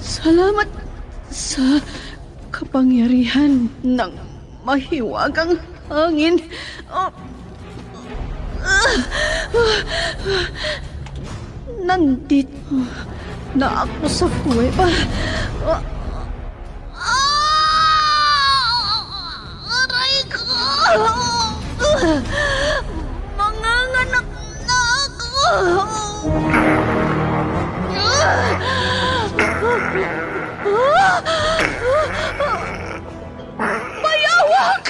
Salamat sa kapangyarihan ng mahiwagang hangin. Nandito na ako sa kuweba. Aray ko! Manganganak na ako! Bayawak!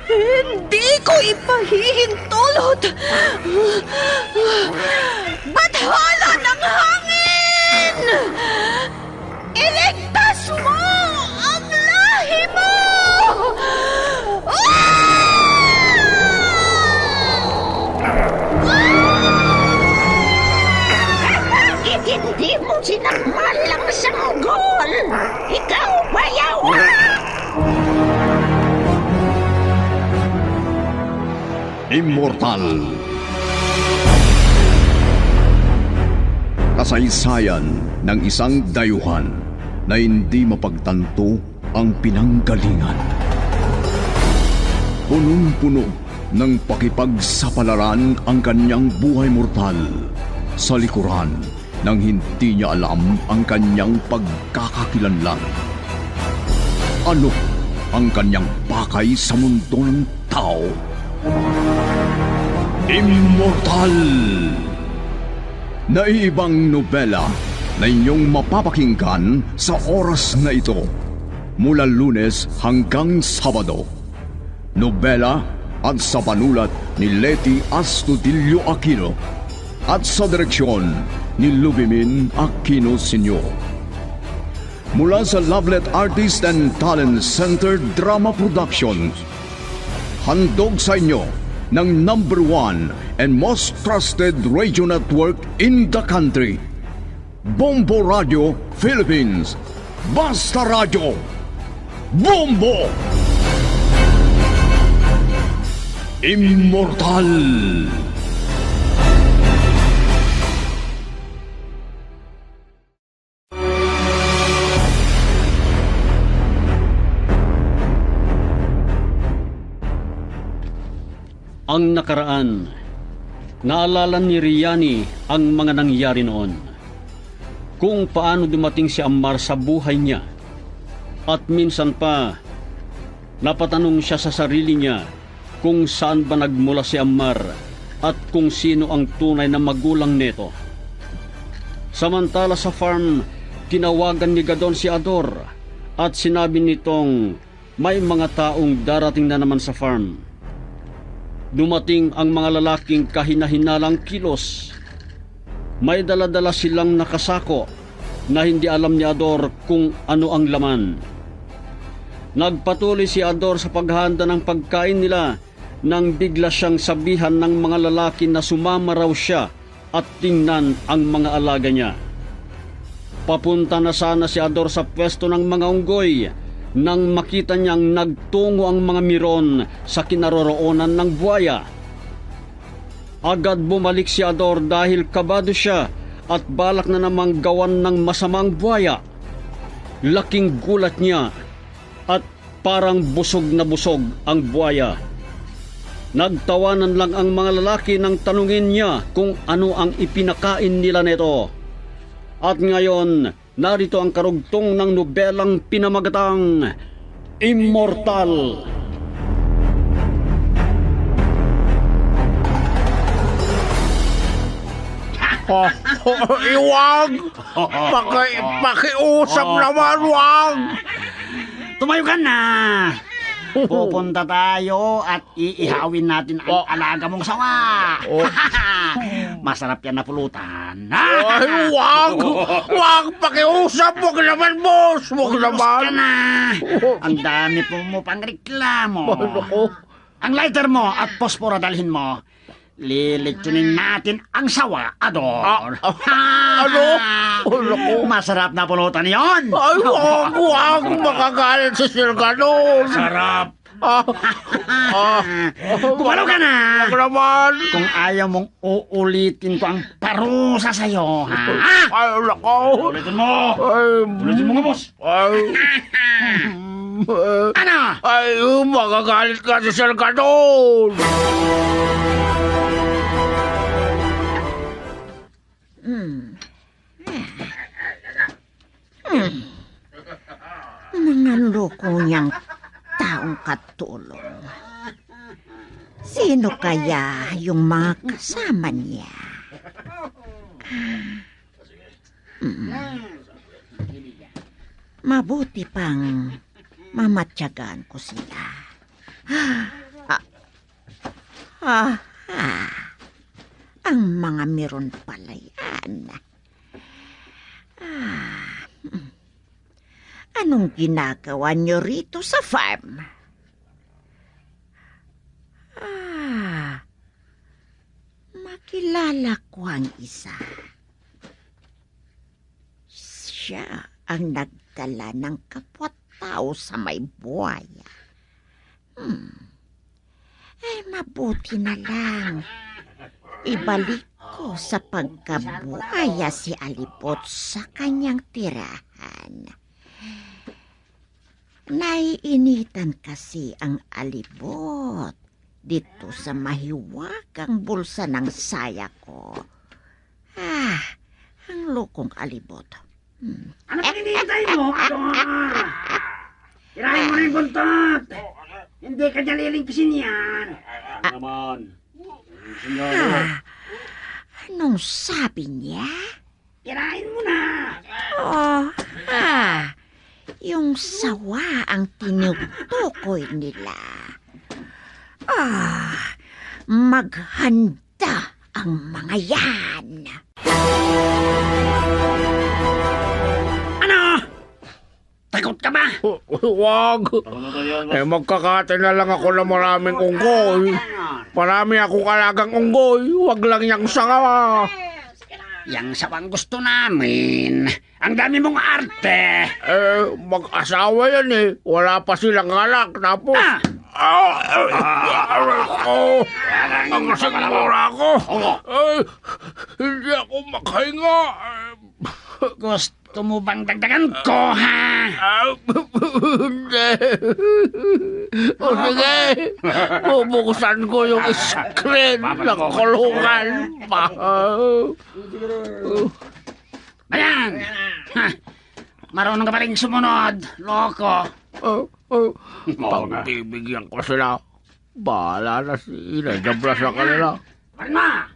Hindi ko ipahihintulot. Bathala ng hangin! Iligtas mo ang lahi mo! Bakit hindi mo sinakmal ang sanggol? Ikaw, bayawak! Immortal. Kasaysayan ng isang dayuhan na hindi mapagtanto ang pinanggalingan. Punong-puno ng pakipagsapalaran ang kanyang buhay mortal sa likuran nang hindi niya alam ang kanyang pagkakakilanlan. Ano ang kanyang pakay sa mundo ng tao? Immortal! Naiibang nobela na inyong mapapakinggan sa oras na ito mula Lunes hanggang Sabado. Nobela at sa panulat ni Leti Astudillo Aquino at sa direksyon ni Lubimin Aquino Sr. Mula sa Lovelet Artist and Talent Center Drama Productions, handog sa inyo ng #1 and most trusted radio network in the country, Bombo Radio Philippines. Basta Radio Bombo! Immortal! Ang nakaraan, naalala ni Riani ang mga nangyari noon. Kung paano dumating si Ammar sa buhay niya. At minsan pa, napatanong siya sa sarili niya kung saan ba nagmula si Ammar at kung sino ang tunay na magulang nito. Samantala sa farm, tinawagan ni Gadon si Ador at sinabi nitong may mga taong darating na naman sa farm. Dumating ang mga lalaking kahina-hinalang kilos. May dala-dala silang nakasako na hindi alam ni Ador kung ano ang laman. Nagpatuloy si Ador sa paghahanda ng pagkain nila nang bigla siyang sabihan ng mga lalaki na sumama raw siya at tingnan ang mga alaga niya. Papunta na sana si Ador sa pwesto ng mga unggoy nang makita niyang nagtungo ang mga miron sa kinaroroonan ng buwaya. Agad bumalik si Ador dahil kabado siya at balak na namang gawan ng masamang buwaya. Laking gulat niya at parang busog na busog ang buwaya. Nagtawanan lang ang mga lalaki nang tanungin niya kung ano ang ipinakain nila nito. At ngayon, narito ang karugtong ng nobelang pinamagatang Immortal. Iwag! Pakiusap naman, wag! Tumayo ka na! Pupunta tayo at iihawin natin ang alaga mong sawa. Masarap yan na pulutan. Ay, wag! Wag! Pakiusap! Wag naman, boss! Wag naman! Ka na! Ang dami po mo pang reklamo. ang lighter mo at posporo dalhin mo. Lilitsunin natin ang sawa, Ador. Ano? Masarap na pulutan yon. Ay, wag makagalit si Sir Ganon. Sarap. Ah, Bumalo ka na. Wag naman. Kung ayaw mong uulitin ko ang parusa sa'yo, ha? Ay, nako. Ulitin mo. Ay, Ulitin mo nga, boss. ay, Ano? ay, magagalit ka si Sir Ganon. Mga loko niyang taong katulong. Sino kaya yung mga kasama niya? Mabuti pang mamatyagan ko sila. Ang mga meron pala yan. Anong ginagawa niyo rito sa farm? Makilala ko ang isa. Siya ang nagdala ng kapwa-tao sa may buhaya. Ay, mabuti na lang. Ibalik ko sa pagkabuhaya si Alipot sa kanyang tirahan. Naiinitan kasi ang alibot dito sa mahiwagang bulsa ng saya ko. Ang lokong alibot. Ano pang hinihintay mo, Ador? Tirahin mo na yung buntot. Hindi ka dyan lilingkisin yan. Naman. Anong sabi niya? Tirahin mo na. Yung sawa ang tinutukoy nila. Maghanda ang mga yan. Ano? Takot ka ba? Wag. Magkakate na lang ako ng maraming unggoy. Marami akong alagang unggoy. Wag lang yung sanga. Yang sawang gusto namin. Ang dami mong arte. Mag-asawa yan eh. Wala pa silang anak. Tapos... Ang sigura ako. Hindi ako makahinga. Gusto mo bang dagdagan ko, ha? Hindi. O sige. Bubuksan ko yung screen ng kulungan. Ayan! Ha, marunong ka pa rin sumunod, loko. Pagbibigyan ko sila. Bahala na si Inay. Dabla sa kanila. Parma!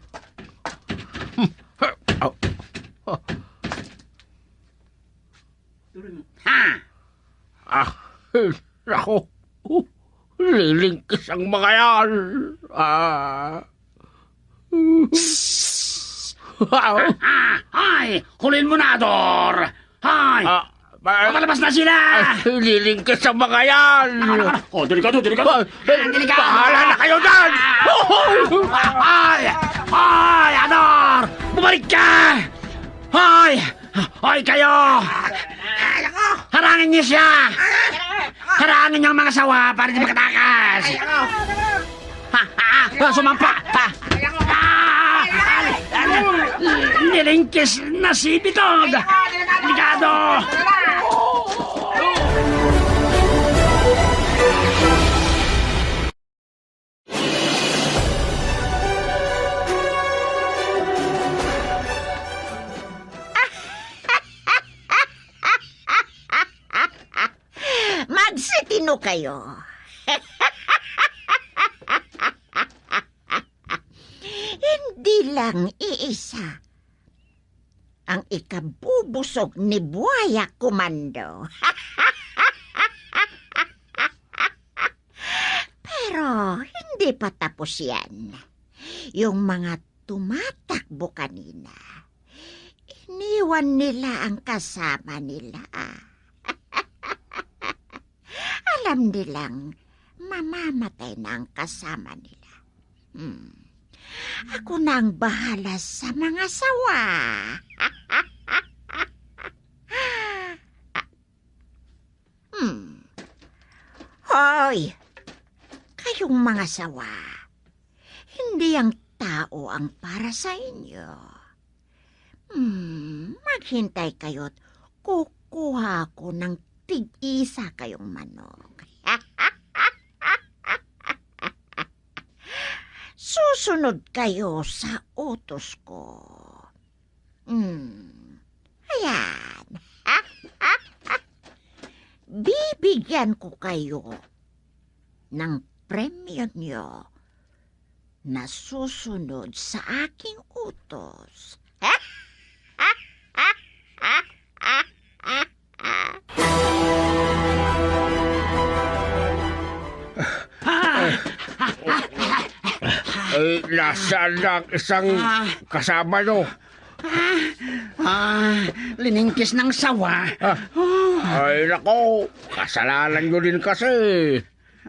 Ha! Nako. Lilingkis ang mga yan. Hay! Hulin mo na, Ador! Hay! Papalabas na sila! Lilingkis ang mga yan. Oh, delikado, delikado! Delikado! Bahala na kayo dyan! Hay! Hay, Ador! Bumalik ka! Hay! Hoy kayo! Harangin niyo siya! Harangin niyo ang mga sawa para di makatakas! Sumampa! Nilingkis na si Bitog! Delikado! Magsitino kayo. Hindi lang iisa ang ikabubusog ni Buhaya Komando. Pero hindi pa tapos yan. Yung mga tumatakbo kanina, iniwan nila ang kasama nila. Alam nilang mamamatay na ang kasama nila. Ako na ang bahala sa mga sawa. Hoy! Kayong mga sawa, hindi ang tao ang para sa inyo. Maghintay kayo't kukuha ko ng tig-isa kayong manok. Susunod kayo sa utos ko. Ayan. Bibigyan ko kayo ng premyo nyo na susunod sa aking utos. Nasaan na ang isang kasama nyo? Liningkis ng sawa. Ay, nako, kasalanan nyo din kasi.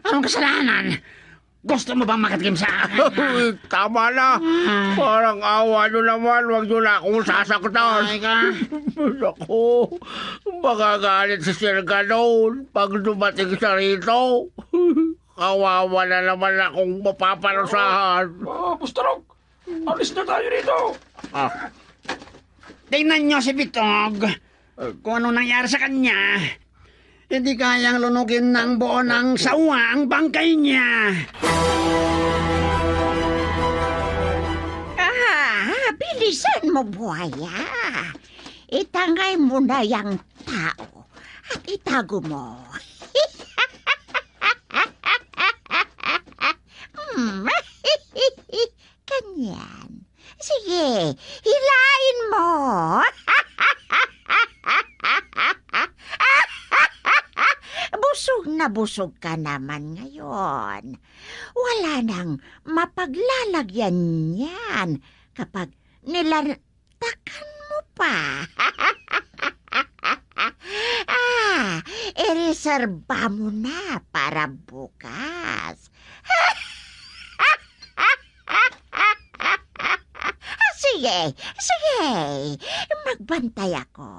Anong kasalanan? Gusto mo bang makatikim sa akin? Tama na. Parang awa nyo naman. Huwag nyo na akong sasaktan. Ay ka. Naku, magagalit si Sir Ganon pag dumating siya rito. Kawawa na naman akong mapaparusahan. Bustarog! Alis na tayo rito! Tingnan nyo si Bitog. Kung ano nangyari sa kanya. Hindi kayang lunugin ng buo ng sawa ang bangkay niya. Bilisan mo, buhaya. Itangay mo na yung tao at itago mo. Ganyan. Sige, hilain mo. Busog ka naman ngayon. Wala nang mapaglalagyan yan kapag nilantakan mo pa. Ireserba mo na para bukas. Sige, magbantay ako.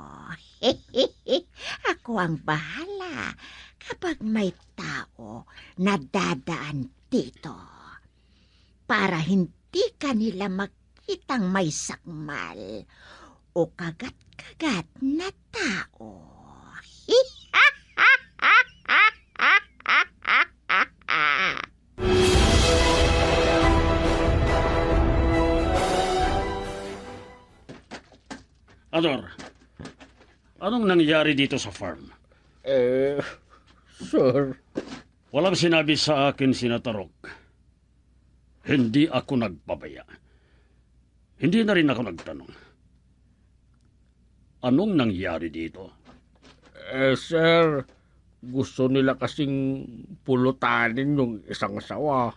Ako ang bahala kapag may tao na dadaan dito. Para hindi kanila makitang may sakmal o kagat-kagat na tao. Ador, anong nangyari dito sa farm? Sir. Walang sinabi sa akin si Natarok. Hindi ako nagpabaya. Hindi na rin ako nagtanong. Anong nangyari dito? Sir, gusto nila kasing pulutanin yung isang sawa.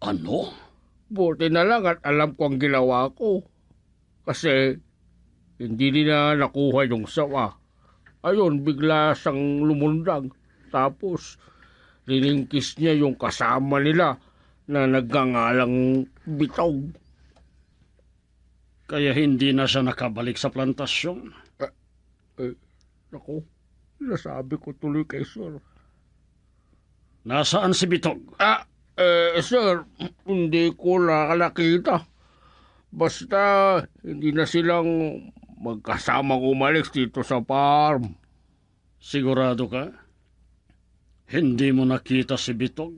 Ano? Buti na lang at alam ko ang ginawa ko. Kasi hindi nila nakuha yung sawa. Ayun, bigla siyang lumundag. Tapos, liningkis niya yung kasama nila na nagngangalang Bitog. Kaya hindi na siya nakabalik sa plantasyon? Naku, nasabi ko tuloy kay Sir. Nasaan si Bitog? Sir, hindi ko nakita. Basta, hindi na silang magkasamang umalis dito sa farm. Sigurado ka? Hindi mo nakita si Bitog?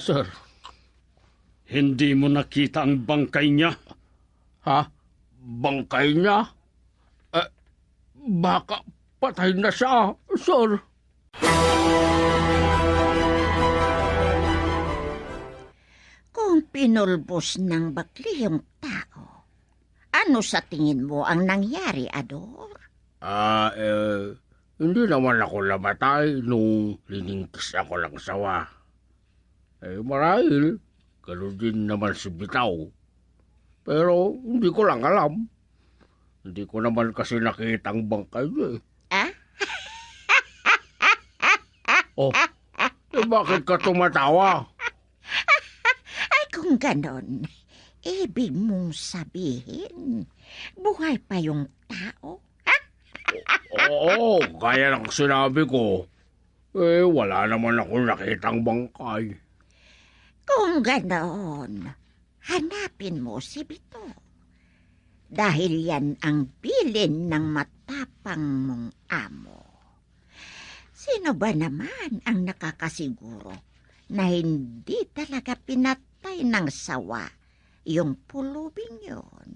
Sir. Hindi mo nakita ang bangkay niya? Ha? Bangkay niya? Baka patay na siya, sir. Kung pinulbos ng bakli yung tao, ano sa tingin mo ang nangyari, Ador? Hindi naman ako namatay nung liningkis ako ng sawa. Marahil, gano'n din naman si Bitaw. Pero hindi ko lang alam. Hindi ko naman kasi nakita ang bangkay niya. Oh, bakit ka tumatawa? Ay kung ganon, ibig mong sabihin, buhay pa yung tao? Oo, gaya ng sinabi ko. Wala naman akong nakitang bangkay. Kung ganon, hanapin mo si Bito. Dahil yan ang bilin ng matapang mong amo. Sino ba naman ang nakakasiguro na hindi talaga pinatay ng sawa yung pulubing yun?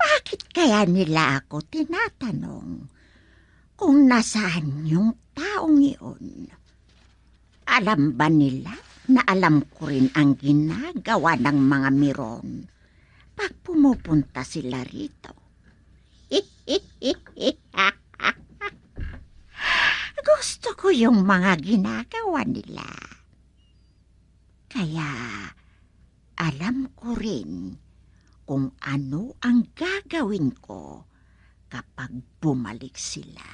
Bakit kaya nila ako tinatanong kung nasaan yung taong iyon? Alam ba nila na alam ko rin ang ginagawa ng mga miron pag pumupunta sila rito? Gusto ko yung mga ginagawa nila. Kaya alam ko rin kung ano ang gagawin ko kapag bumalik sila.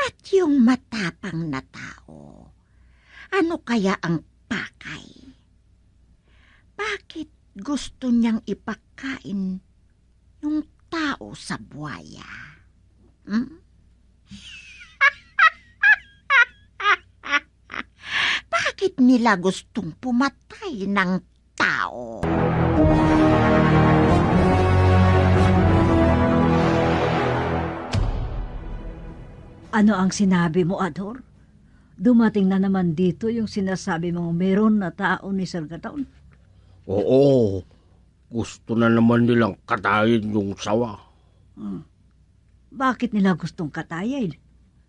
At yung matapang na tao, ano kaya ang pakay? Bakit gusto niyang ipakain yung tao sa buwaya? Bakit nila gustong pumatay ng tao? Ano ang sinabi mo, Ador? Dumating na naman dito yung sinasabi mong meron na tao ni Sir Gataon. Oo, gusto na naman nilang katayin yung sawa. Bakit nila gustong katayin?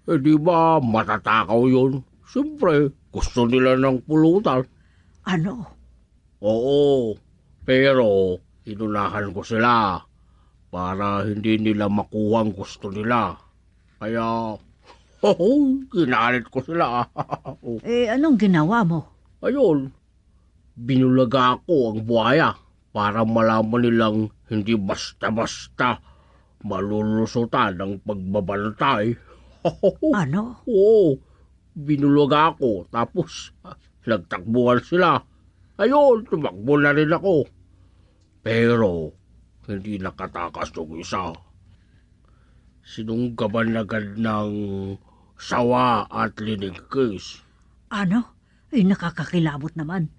Di ba matatakaw yun? Siyempre, gusto nila ng pulutan. Ano? Oo, pero inunahan ko sila para hindi nila makuha ang gusto nila. Kaya, ginalit ko sila. Anong ginawa mo? Ayun, binulaga ko ang buhaya para malaman nilang hindi basta-basta malulusutan ang pagbabantay. Ano? Oo, binulaga ko tapos nagtakbuhan sila. Ayun, tumakbo na rin ako. Pero, hindi nakatakas yung isa. Sinunggaban agad ng sawa at linigkis. Ano? Nakakakilabot naman.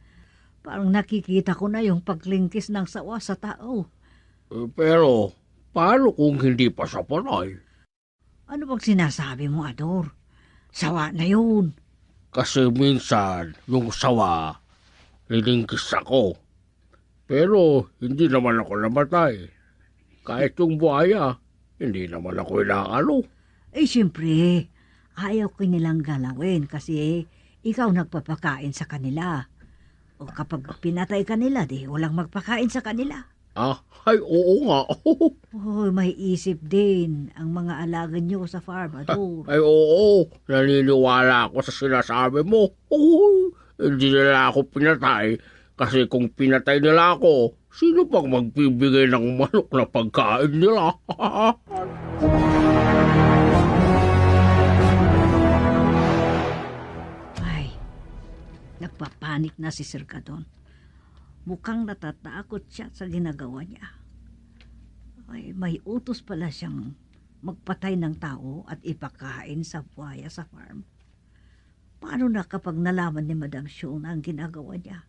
Parang nakikita ko na yung paglingkis ng sawa sa tao. Pero, paano kung hindi pa siya patay? Ano bang sinasabi mo, Ador? Sawa na yun. Kasi minsan, yung sawa, linigkis ako. Pero, hindi naman ako namatay. Kahit yung buhaya, hindi naman ako inaano. Siyempre, ayaw ko nilang galawin kasi ikaw nagpapakain sa kanila. O kapag pinatay ka nila, di walang magpakain sa kanila. Ay, oo nga. May isip din ang mga alaga nyo sa farm, Ador. Ay, oo. Naniniwala ako sa sinasabi mo. Hindi nila ako pinatay. Kasi kung pinatay nila ako, sino pang magbibigay ng manok na pagkain nila? Ay, nagpapanik na si Sir Gadon. Mukhang natatakot siya sa ginagawa niya. Ay, may utos pala siyang magpatay ng tao at ipakain sa buhaya sa farm. Paano na kapag nalaman ni Madam Shona ang ginagawa niya?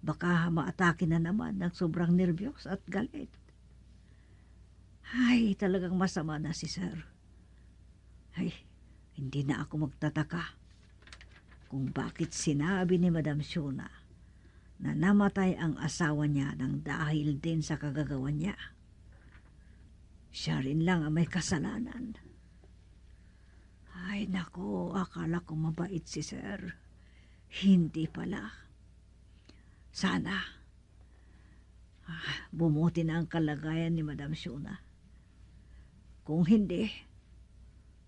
Baka maatake na naman ng sobrang nervyos at galit. Ay, talagang masama na si Sir. Ay, hindi na ako magtataka kung bakit sinabi ni Madam Shona na namatay ang asawa niya ng dahil din sa kagagawan niya. Siya rin lang ang may kasalanan. Ay, nako, akala ko mabait si Sir. Hindi pala. Sana. Bumuti na ang kalagayan ni Madam Shuna. Kung hindi,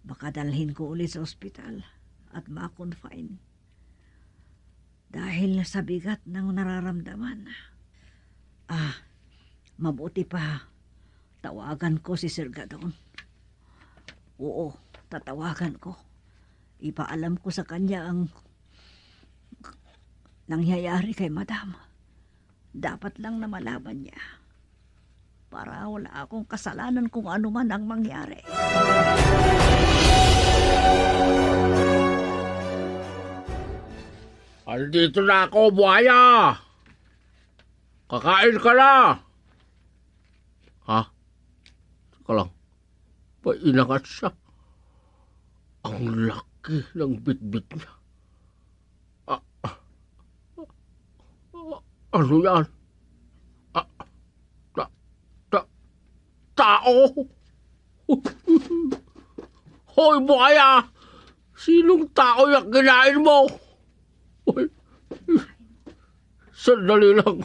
baka dalhin ko ulit sa ospital at ma-confine. Dahil sa bigat ng nararamdaman. Mabuti pa, tawagan ko si Sir Gadon. Oo, tatawagan ko. Ipaalam ko sa kanya ang nangyayari kay Madam. Dapat lang na malaman niya. Para wala akong kasalanan kung ano man ang mangyari. Andito na ako, buhaya! Kakain ka na! Ha? Teka lang. Painangat siya. Ang laki ng bitbit niya. Ano yan? Tao! Hoy, buhaya! Sinong tao yung kinain mo? Hoy, sandali lang.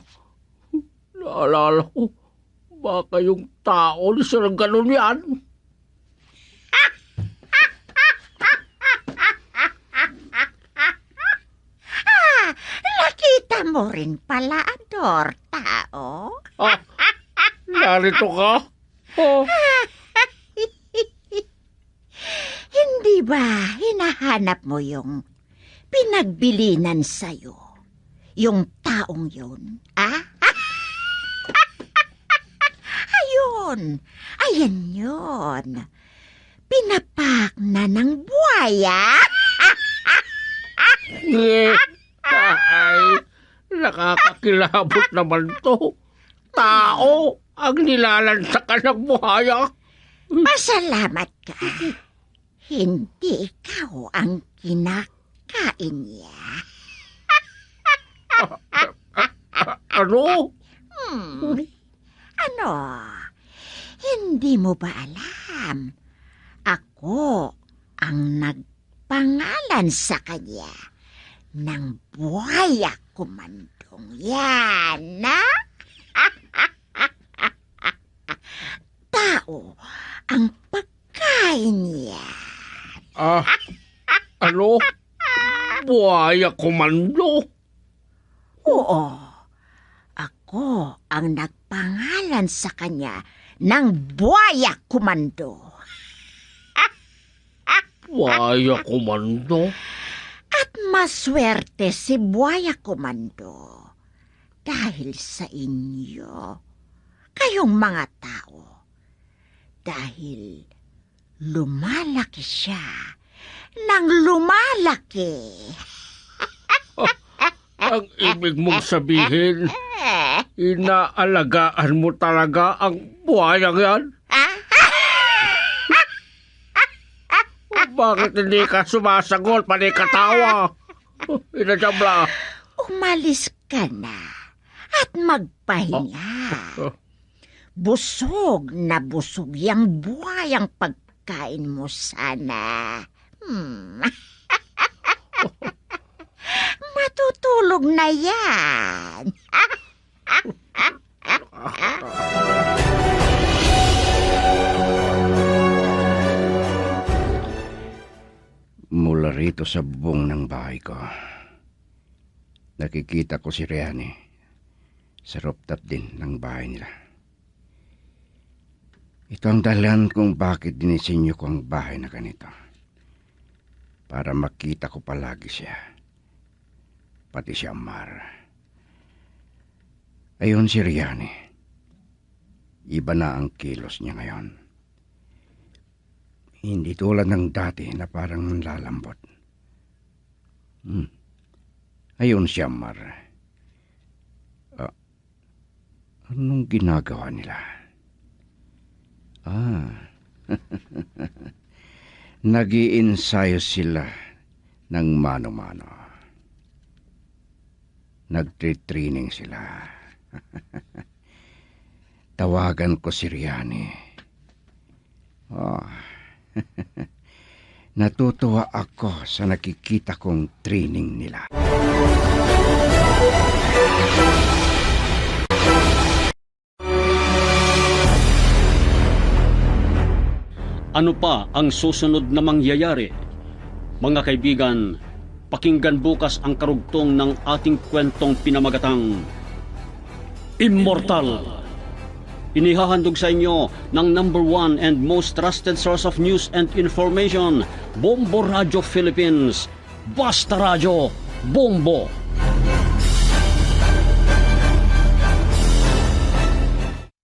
Naalala ko, baka yung tao ni Sir Ganon yan. Nakita mo rin pala, Ador, tao? Narito ka? Oh, Hindi ba hinahanap mo yung pinagbilinan sa'yo? Yung taong yun? Ayun! Ayan yun! Pinapak na ng buhaya! ay, nakakakilabot naman to. Tao ang nilalansa ka ng buhaya. Pasalamat ka. Hindi ikaw ang kinakain niya. Ano? Ano? Hindi mo ba alam? Ako ang nagpangalan sa kanya ng buhaya kumandong yan, na? Tao ang pagkain niya. Ano? Buhaya komando? Oo. Ako ang nagpangalan sa kanya ng buhaya kumando. Buhaya komando? At maswerte si buhaya komando dahil sa inyo, kayong mga tao. Dahil lumalaki siya nang lumalaki. Ang ibig mong sabihin, inaalagaan mo talaga ang buhayang yan? Bakit hindi ka sumasagot, panikatawa? Inadabla. Umalis ka na at magpahinga. Busog na busog yang buhayang pagkain mo sana. Matutulog na yan. Mula rito sa bubong ng bahay ko, nakikita ko si Riani sa rooftop din ng bahay nila. Ito ang dahilan kung bakit dinisenyo ko ang bahay na ganito. Para makita ko palagi siya. Pati si Amar. Ayun si Riani. Iba na ang kilos niya ngayon. Hindi tulad ng dati na parang lalambot. Ayun si Amar. Anong ginagawa nila? Nag-iinsayo sila ng mano-mano. Nagtitraining sila. Tawagan ko si Riani. Natutuwa ako sa nakikita kong training nila. Ano pa ang susunod na mangyayari? Mga kaibigan, pakinggan bukas ang karugtong ng ating kwentong pinamagatang Immortal. Inihahandog sa inyo ng #1 and most trusted source of news and information, Bombo Radio Philippines. Basta Radio, Bombo!